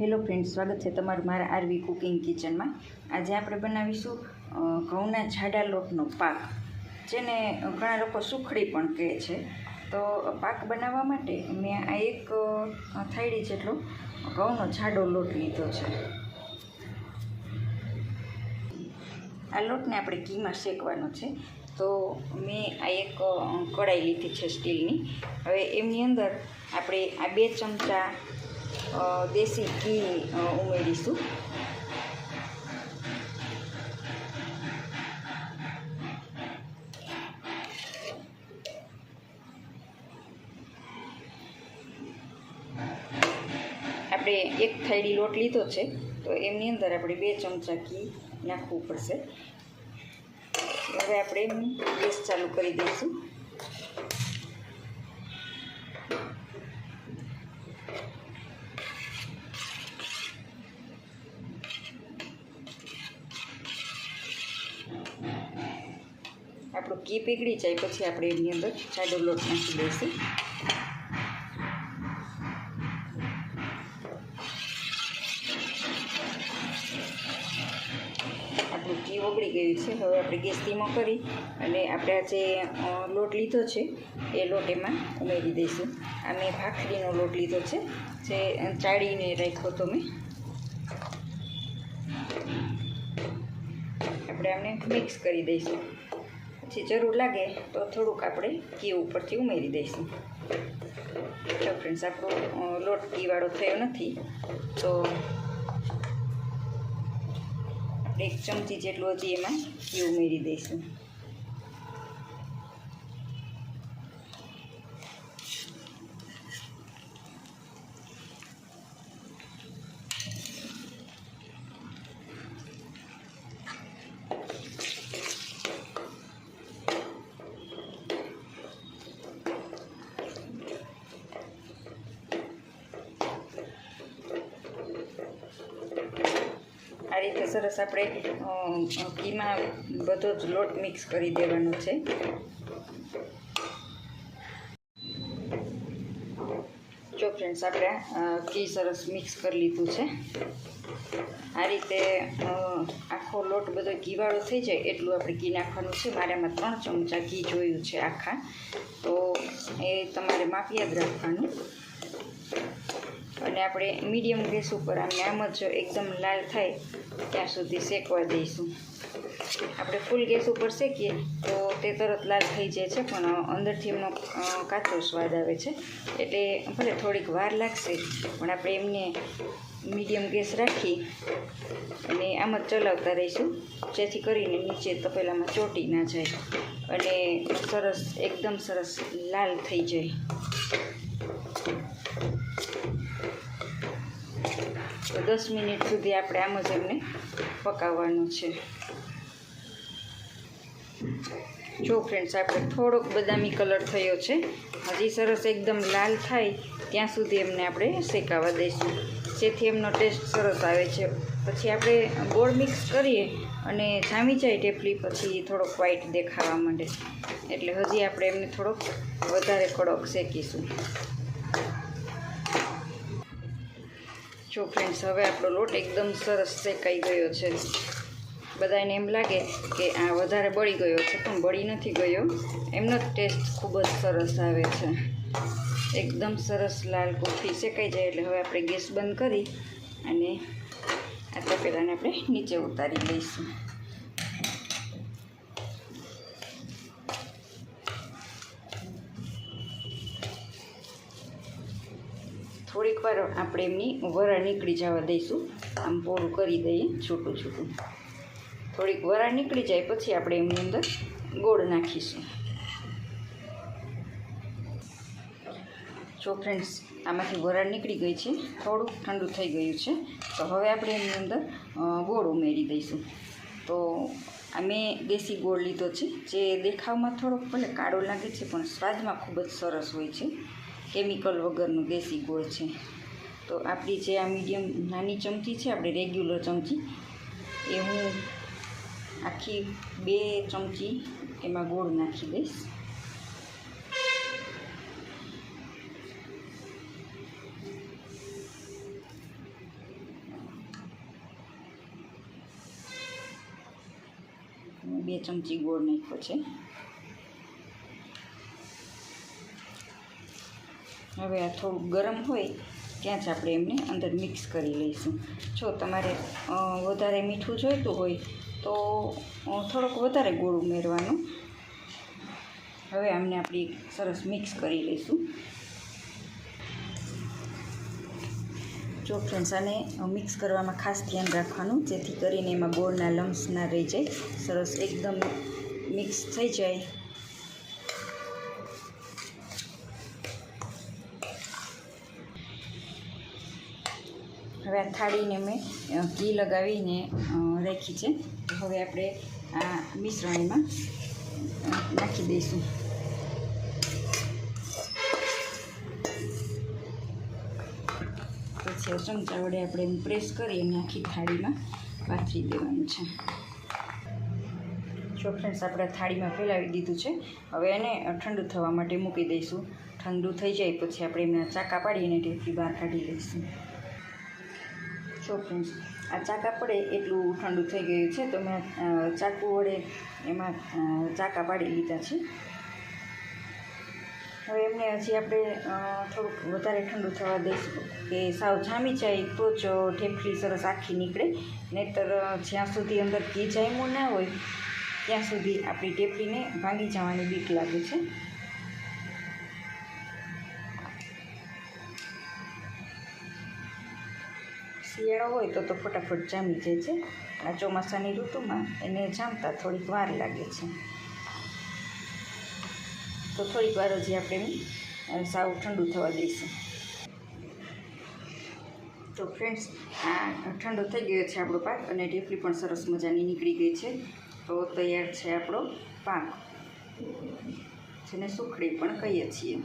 Hello friends, સ્વાગત છે તમારું મારા આરવી કુકિંગ કિચનમાં। આજે આપણે બનાવીશું ઘઉંના જાડા લોટનો પાક, જેને ઘણા લોકો સુખડી પણ કહે છે। તો પાક બનાવવા માટે મેં આ એક થાળી જેટલો ઘઉંનો જાડો લોટ લીધો છે। આ લોટને આપણે ઘીમાં શેકવાનો છે। તો મેં આ એક કઢાઈ લીધી છે સ્ટીલની। હવે એમની અંદર આપણે આ 2 ચમચા દેશી ઘી ઉમેરીશું। આપણે એક થાળી લોટ લીધો છે, તો એમની અંદર આપણે 2 ચમચા ઘી નાખવું પડશે। હવે આપણે ગેસ ચાલુ કરી દઈશું। આપણું ઘી પીગળી જાય પછી આપણે એની અંદર જાડો લોટ નાખી દઈશું। આપણું ઘી ઓગળી ગયું છે। હવે આપણે ગેસ ધીમો કરી અને આપણે આ જે લોટ લીધો છે એ લોટ એમાં ઉમેરી દઈશું। આ મેં ભાખરીનો લોટ લીધો છે, જે ચાળીને રાખ્યો તો મેં। આપણે આને મિક્સ કરી દઈશું। પછી જરૂર લાગે તો થોડુંક આપણે ઘી ઉપરથી ઉમેરી દઈશું। તો ફ્રેન્ડ્સ, આપણો લોટ ઘીવાળો થયો નથી, તો આપણે 1 ચમચી જેટલું હજી એમાં ઘી ઉમેરી દઈશું। આ રીતે સરસ આપણે ઘીમાં બધો જ લોટ મિક્સ કરી દેવાનો છે। જો ફ્રેન્ડ્સ, આપણે ઘી સરસ મિક્સ કરી લીધું છે। આ રીતે આખો લોટ બધો ઘીવાળો થઈ જાય એટલું આપણે ઘી નાખવાનું છે। મારે આમાં 3 ચમચા ઘી જોયું છે આખા, તો એ તમારે માપ યાદ રાખવાનું। અને આપણે મીડિયમ ગેસ ઉપર આમ જ એકદમ લાલ થાય ત્યાં સુધી શેકવા દઈશું। આપણે ફૂલ ગેસ ઉપર શેકીએ તો તે તરત લાલ થઈ જાય છે, પણ અંદરથી એમનો કાચો સ્વાદ આવે છે। એટલે ભલે થોડીક વાર લાગશે, પણ આપણે એમને મીડિયમ ગેસ રાખી અને આમ જ ચલાવતા રહીશું, જેથી કરીને નીચે તપેલામાં ચોંટી ના જાય અને સરસ એકદમ સરસ લાલ થઈ જાય। તો 10 મિનિટ સુધી આપણે આમ જ એમને પકાવવાનું છે। જો ફ્રેન્ડ્સ, આપણે થોડોક બદામી કલર થયો છે, હજી સરસ એકદમ લાલ થાય ત્યાં સુધી એમને આપણે શેકાવા દઈશું, જેથી એમનો ટેસ્ટ સરસ આવે છે। પછી આપણે ગોળ મિક્સ કરીએ અને જામી જાય ઢેફલી, પછી થોડોક વ્હાઈટ દેખાવા માંડે, એટલે હજી આપણે એમને થોડોક વધારે કડક શેકીશું। જો ફ્રેન્ડ્સ, હવે આપણો લોટ એકદમ સરસ શેકાઈ ગયો છે। બધાને એમ લાગે કે આ વધારે બળી ગયો છે, પણ બળી નથી ગયો, એમનો ટેસ્ટ ખૂબ જ સરસ આવે છે। એકદમ સરસ લાલ કોફી શેકાઈ જાય એટલે હવે આપણે ગેસ બંધ કરી અને આ તપેલાને આપણે નીચે ઉતારી લઈશું। થોડીક વાર આપણે એમની વરાળ નીકળી જવા દઈશું। આમ પોળું કરી દઈએ, છૂટું છૂટું। થોડીક વરાળ નીકળી જાય પછી આપણે એમની અંદર ગોળ નાખીશું। જો ફ્રેન્ડ્સ, આમાંથી વરાળ નીકળી ગઈ છે, થોડું ઠંડુ થઈ ગયું છે, તો હવે આપણે એની અંદર ગોળ ઉમેરી દઈશું। તો આ મેં દેશી ગોળ લીધો છે, જે દેખાવમાં થોડોક ભલે કાળો લાગે છે, પણ સ્વાદમાં ખૂબ જ સરસ હોય છે। કેમિકલ વગરનું દેશી ગોળ છે। તો આપણી જે આ મીડિયમ નાની ચમચી છે, આપણે રેગ્યુલર ચમચી, એ હું આખી 2 ચમચી એમાં ગોળ નાખી દઈશ। 2 ચમચી ગોળ નાખ્યો છે. હવે આ થોડું ગરમ હોય ત્યાં જ આપણે એમને અંદર મિક્સ કરી લઈશું. જો તમારે વધારે મીઠું જોઈતું હોય તો થોડોક વધારે ગોળ ઉમેરવાનો. હવે આમને આપણે સરસ મિક્સ કરી લઈશું. જો ફ્રેન્ડ્સ, આને મિક્સ કરવામાં ખાસ ધ્યાન રાખવાનું, જેથી કરીને એમાં ગોળના લમ્સ ના રહી જાય. સરસ એકદમ મિક્સ થઈ જાય. હવે આ થાળીને મેં ઘી લગાવીને રાખી છે. હવે આપણે આ મિશ્રણમાં નાખી દઈશું. પછી ચમચા વડે આપણે પ્રેસ કરી અને આખી થાળીમાં પાથરી દેવાનું છે. જો ફ્રેન્ડ્સ, આપણે થાળીમાં ફેલાવી દીધું છે. હવે એને ઠંડુ થવા માટે મૂકી દઈશું. ઠંડુ થઈ જાય પછી આપણે એના ચાકા પાડીને ઢેફલી બહાર કાઢી લઈશું. જો ફ્રેન્ડ્સ, આ ચાકા પડે એટલું ઠંડુ થઈ ગયું છે, તો મેં ચાકુ વડે એમાં ચાકા પાડી લીધા છે. હવે એમને હજી આપણે થોડુંક વધારે ઠંડુ થવા દઈશું, કે સાવ જામી જાય તો જ ઢેફલી સરસ આખી નીકળે. નહીંતર જ્યાં સુધી અંદર ઘી જામ્યું ના હોય ત્યાં સુધી આપણી ઢેફલીને ભાંગી જવાની બીક લાગે છે. શિયાળો હોય તો ફટાફટ જામી જાય છે. આ ચોમાસાની ઋતુમાં એને જામતા થોડીક વાર લાગે છે. તો થોડીક વાર હજી આપણે સાવ ઠંડુ થવા દઈશું. તો ફ્રેન્ડ્સ, આ ઠંડો થઈ ગયો છે આપણો પાક, અને ઢેફલી પણ સરસ મજાની નીકળી ગઈ છે. તો તૈયાર છે આપણો પાક, જેને સુખડી પણ કહીએ છીએ.